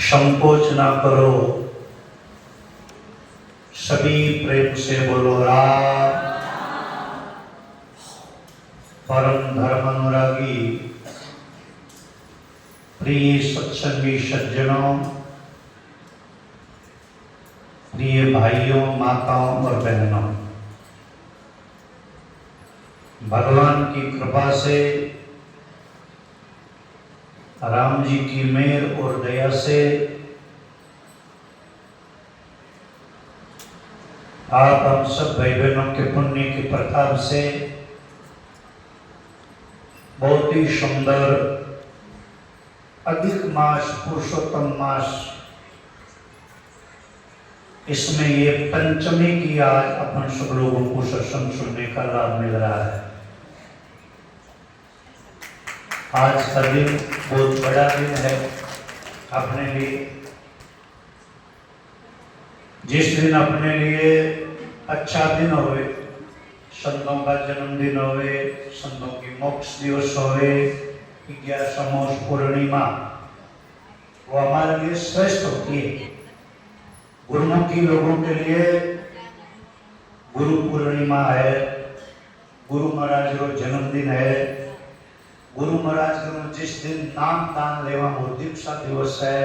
संकोच ना करो, सभी प्रेम से बोलो राम। परम धर्म अनुरागी प्रिय सत्संगी सज्जनों, प्रिय भाइयों, माताओं और बहनों, भगवान की कृपा से, राम जी की मेहर और दया से आप हम सब भाई बहनों के पुण्य के प्रताप से बहुत ही सुंदर अधिक मास, पुरुषोत्तम मास, इसमें ये पंचमी की आज अपन सब लोगों को सत्संग सुनने का लाभ मिल रहा है। आज का दिन बहुत बड़ा दिन है अपने लिए। जिस दिन अपने लिए अच्छा दिन होवे, संतों का जन्मदिन होवे, संतों की मोक्ष दिवस होवे, 11 पूर्णिमा, वो हमारे लिए श्रेष्ठ होती है। गुरुमुखी लोगों के लिए गुरु पूर्णिमा है, गुरु महाराज का जन्मदिन है, गुरु महाराज का जिस दिन नाम दान लेवा वो दीक्षा दिवस है,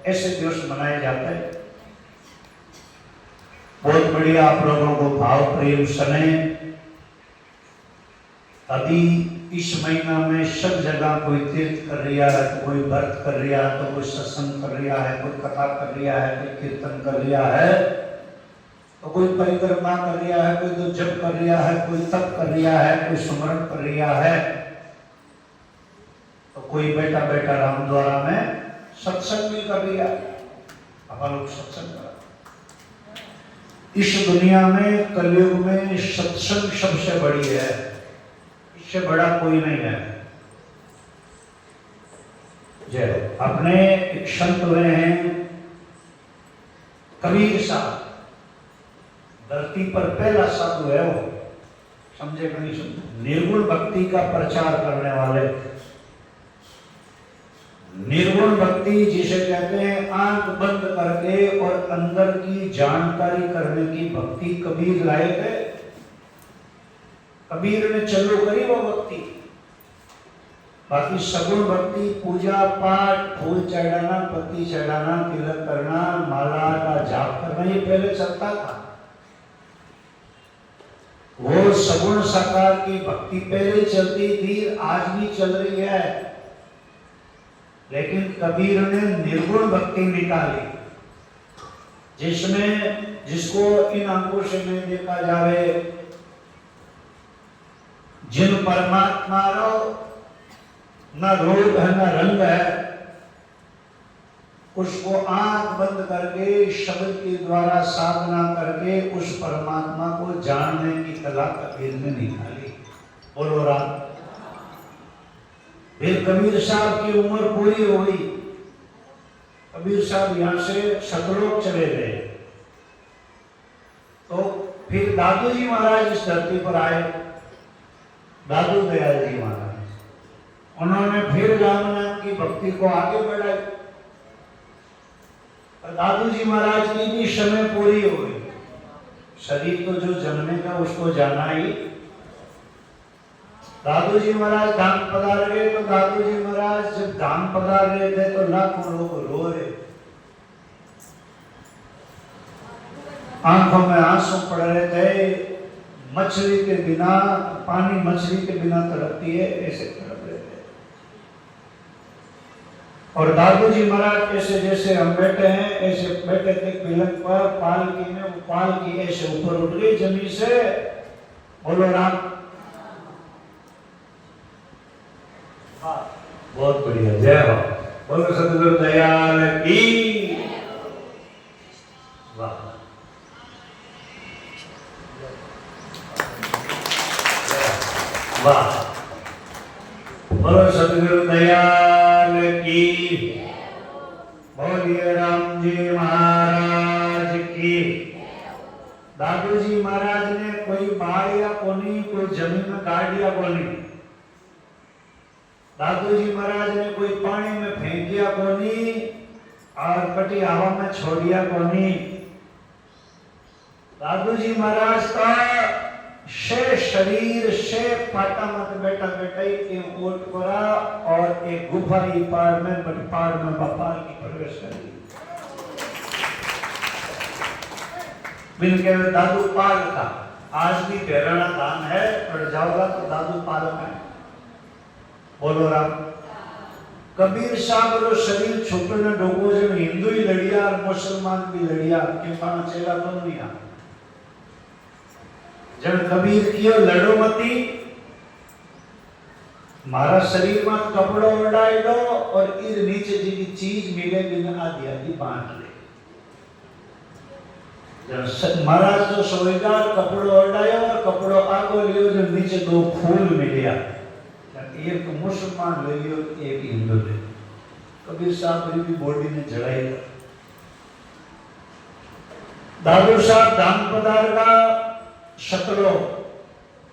ऐसे दिवस मनाए जाते हैं। बहुत बढ़िया आप लोगों को भाव प्रेम सने। अभी इस महीना में सब जगह कोई तीर्थ कर रहा है, तो कोई व्रत कर रहा है, तो कोई सत्संग कर रहा है, कोई कथा कर रहा है, कोई कीर्तन कर रहा है, तो कोई परिक्रमा कर रहा है, कोई तो जप कर रहा है, कोई तप कर रहा है, कोई स्मरण कर रहा है, तो कोई बैठा बैठा राम द्वारा में सत्संग भी कर रहा है। अपन लोग सत्संग कर, इस दुनिया में कलयुग में सत्संग सबसे बड़ी है, इससे बड़ा कोई नहीं है। जय अपने एक संत हुए हैं कबीर साहब, धरती पर पहला साधु है वो, समझे कि नहीं समझे? निर्गुण भक्ति का प्रचार करने वाले। निर्गुण भक्ति जिसे कहते हैं आंख बंद करके और अंदर की जानकारी करने की भक्ति कबीर लाए थे। कबीर ने चालू करी वो भक्ति। बाकी सगुण भक्ति पूजा पाठ, फूल चढ़ाना, पत्ती चढ़ाना, तिलक करना, माला का जाप करना, ये पहले चलता था। वो सगुण साकार की भक्ति पहले चलती थी, आज भी चल रही है। लेकिन कबीर ने निर्गुण भक्ति निकाली, जिसमें जिसको इन आंखों से नहीं देखा जावे, जिन परमात्मा रो न रूप है न रंग है, उसको आंख बंद करके शब्द के द्वारा साधना करके उस परमात्मा को जानने की कला कबीर ने निकाली। बोलो राम। फिर कबीर साहब की उम्र पूरी हो गई, कबीर साहब यहाँ से सतलोक चले गए, तो फिर दादू जी महाराज इस धरती पर आए, दादू दयाल जी महाराज। उन्होंने फिर राम नाम की भक्ति को आगे बढ़ाई। दादू जी महाराज की भी समय पूरी हो गई, शरीर तो जो जन्मेगा उसको जाना ही। दादू जी महाराज धाम पधार गए, तो दादू जी महाराज जब धाम पधार रहे थे तो लाखों लोग रो रहे, आंखों में आंसू पड़ रहे थे। मछली के बिना, पानी मछली के बिना तड़पती है, ऐसे तड़प रहे थे। और दादू जी महाराज ऐसे जैसे हम बैठे हैं ऐसे बैठे थे पिलक पर, पालकी में, वो पालकी ऐसे ऊपर उठ गई जमीन से। बोलो राम। बहुत बढ़िया, जय हो। बोलो सतगुरु दयाल की। वाह, वाह। बोलो सतगुरु दयाल की। बोलिए राम जी महाराज की। दादू जी महाराज ने कोई मारिया कोनी, कोई जमीन में गाड़िया कोनी। दादू जी महाराज ने कोई पानी में फेंकिया कोनी, और कटी हवा में छोड़िया कोनी। दादू जी महाराज का शे शरीर शे पाटा मत बेटा बेटा के ओट करा और एक गुफा ही पार में बपार की प्रवेश करी। बिन के दादू पाल का आज भी प्रेरणा दान है, पड़ जाओगा तो दादू पाल में बोलो राम। कबीर साहब रो शरीर छोटो ने डोगो जन हिंदू ही लड़िया और मुसलमान भी लड़िया के पाना चेला तो नहीं आ। जन कबीर कियो लड़ो मती, मारा शरीर में कपड़ो उड़ाई दो और इर नीचे जी चीज मिले बिना आदि आदि बांट ले। जब महाराज जो सोएगा कपड़ो उड़ायो और कपड़ो आगो लियो जो नीचे दो फूल मिलिया, एक मुसलमान ले लियो एक हिंदू ले। कबीर साहब की बॉडी ने जड़ाई। दादू साहब दान पदार का सतलो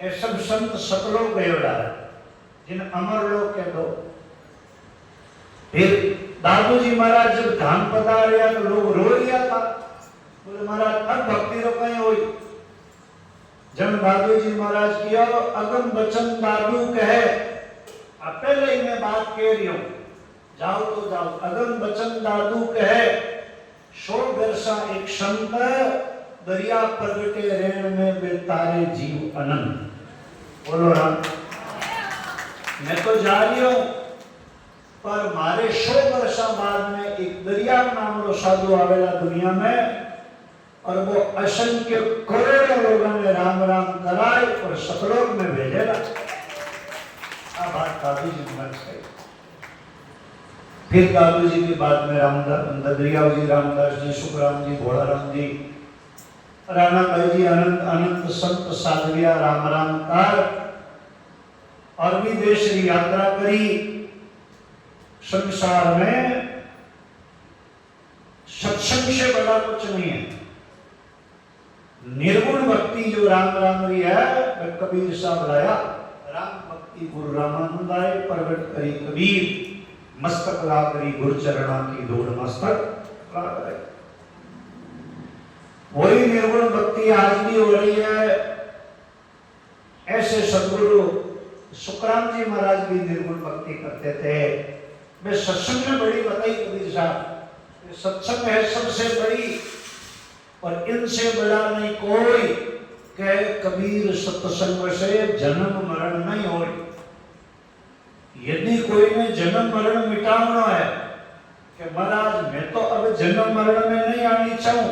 ए सब संत सतलो गयोड़ा जिन अमर लोग कह दो। फिर दादू जी महाराज जब धाम पधारिया तो लोग रो लिया था, बोले महाराज अब भक्ति रो कहीं हुई। जब दादू जी महाराज किया अगम बचन दादू कहे, अब पहले ही मैं बात कह रही हूं, जाओ तो जाओ। अगम बचन दादू कहे, 100 वर्षा एक संत दरिया प्रगटे रेण में बेतारे जीव अनंत। बोलो राम। मैं तो जा रही हूं पर मारे 100 वर्षा बाद में एक दरिया नाम रो साधु आवेला दुनिया में और वो असंख्य करोड़ों लोगों ने राम राम कराए और सतलोक में भेजेला। अब बात दादू जी मर गई। फिर दादू जी के बाद में रामदास दरिया जी, रामदास जी, सुखराम जी, भोलाराम जी, राणा भाई जी, अनंत अनंत संत साधविया राम राम कार और विदेश की यात्रा करी। संसार में सत्संग से बड़ा कुछ नहीं है। निर्गुण भक्ति जो राम राम रही है वह कबीर साहब लाया। राम भक्ति गुरु रामानंद आए प्रगट करी कबीर, मस्तक ला करी गुरु चरणा की धूड़ मस्तक ला करे। वही निर्गुण भक्ति आज भी हो रही है। ऐसे सदगुरु सुखराम जी महाराज भी निर्गुण भक्ति करते थे। वे सत्संग में बड़ी बताई कबीर साहब, सत्संग है सबसे बड़ी और इनसे बड़ा नहीं कोई। कहे कबीर सत्संग से जन्म मरण नहीं हो। यदि कोई ने जन्म मरण मिटाना है कि महाराज मैं तो अब जन्म मरण में नहीं आनी चाहूं,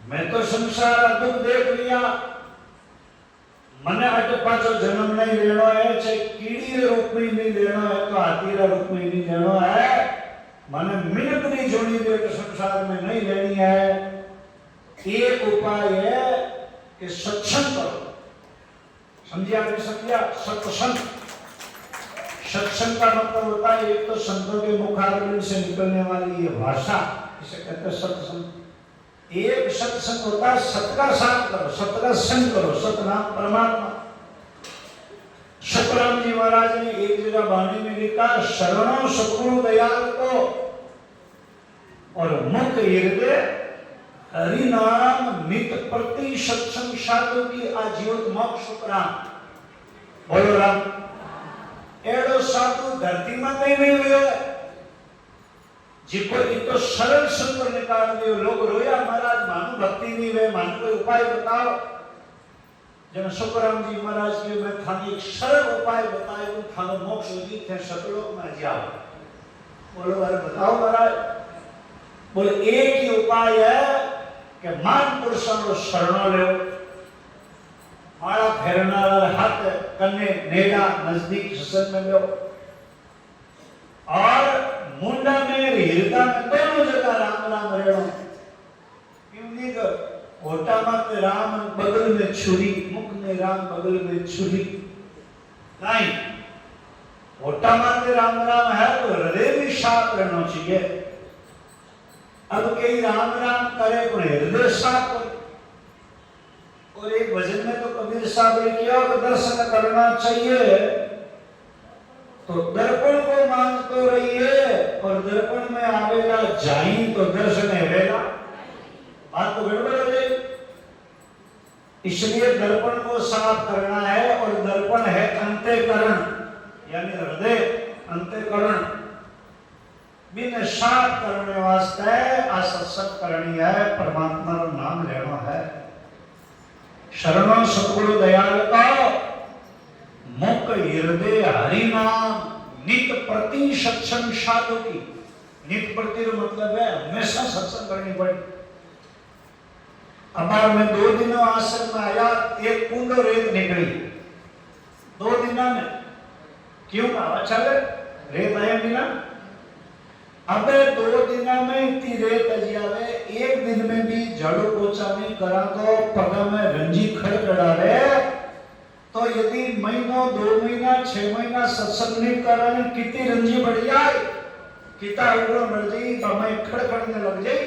मैं तो संसार दुख देख लिया, मने अट पाछो जन्म नहीं लेना है, चाहे कीड़ी रूप में नहीं लेना है तो हाथी रूप में नहीं लेना है, मने मिनट नहीं जोड़ी दे तो संसार में नहीं लेनी है। एक उपाय है कि सत्संग करो। समझिए आपने समझिया? सत्संग, सत्संग का मतलब होता है एक तो संतों के मुखारबिंद से निकलने वाली ये भाषा, इसे कहते हैं सत्संग। एक सत्संग होता है सत का साथ करो, सत का संग करो, सतनाम परमात्मा। सुखराम जी महाराज ने एक जगह वाणी में लिखा, शरणों सद्गुरु दयाल को और मुख हृदय हरि नाम नित प्रति सत्संग साधु की आजीवन मोक्ष सुखराम। बोलो राम। एड़ो साधु धरती में कहीं नहीं हुए जिको इतो सरल संग निकाल दियो। लोग रोया महाराज मानो भक्ति नहीं वे, मानो कोई उपाय बताओ। जब सुखराम जी महाराज के मैं थाने एक सरल उपाय बताए तो थानो मोक्ष होगी थे सतलोक में जाओ। बोलो अरे बताओ महाराज। बोले एक ही उपाय है कि मान पुरुषों को शरणो लो, माड़ा फेरना हाथ कन्ने नेड़ा नजदीक सत्संग में लो और मुंडा में हृदय में दोनों जगह राम राम रेणो। क्यों नहीं कर होटा मत राम बगल में छुरी, मुख में राम बगल में छुरी नहीं। होटा मत राम राम है तो हृदय भी साफ रहना चाहिए। अब कई राम राम करे तो हृदय साफ करे। और एक भजन में तो कबीर साहब ने किया कि दर्शन करना चाहिए तो दर्पण को मान तो रहिए और दर्पण में आवेला जाई तो दर्शन वेला, बात तो गड़बड़ हो जाएगी। इसलिए दर्पण को साफ करना है, और दर्पण है अंतःकरण यानी हृदय अंतःकरण बिन साफ करने वास्ते आ सत्संग करनी है, परमात्मा रो नाम लेना है। शरणो सतगुरु दयाल का मुख हृदय हरि नाम, नित प्रति सत्संग साधु की। नित प्रति रो मतलब है हमेशा सत्संग करनी पड़े। अबार में 2 दिनों आश्रम में आया, एक कुंडो रेत निकली 2 दिनों में। क्यों अच्छा रेत आया मिला। अब 2 दिनों में इतनी रेत अजियावे, एक दिन में भी झाड़ू पोछा नहीं करा तो पग में रंजी खड़खड़ावे, तो यदि महीनों 2 महीना 6 महीना सत्संग नहीं करा, कितनी रंजी बढ़ जाए, कितना उगड़ बढ़ जाए, तो हमें खड़खड़ने लग जाए।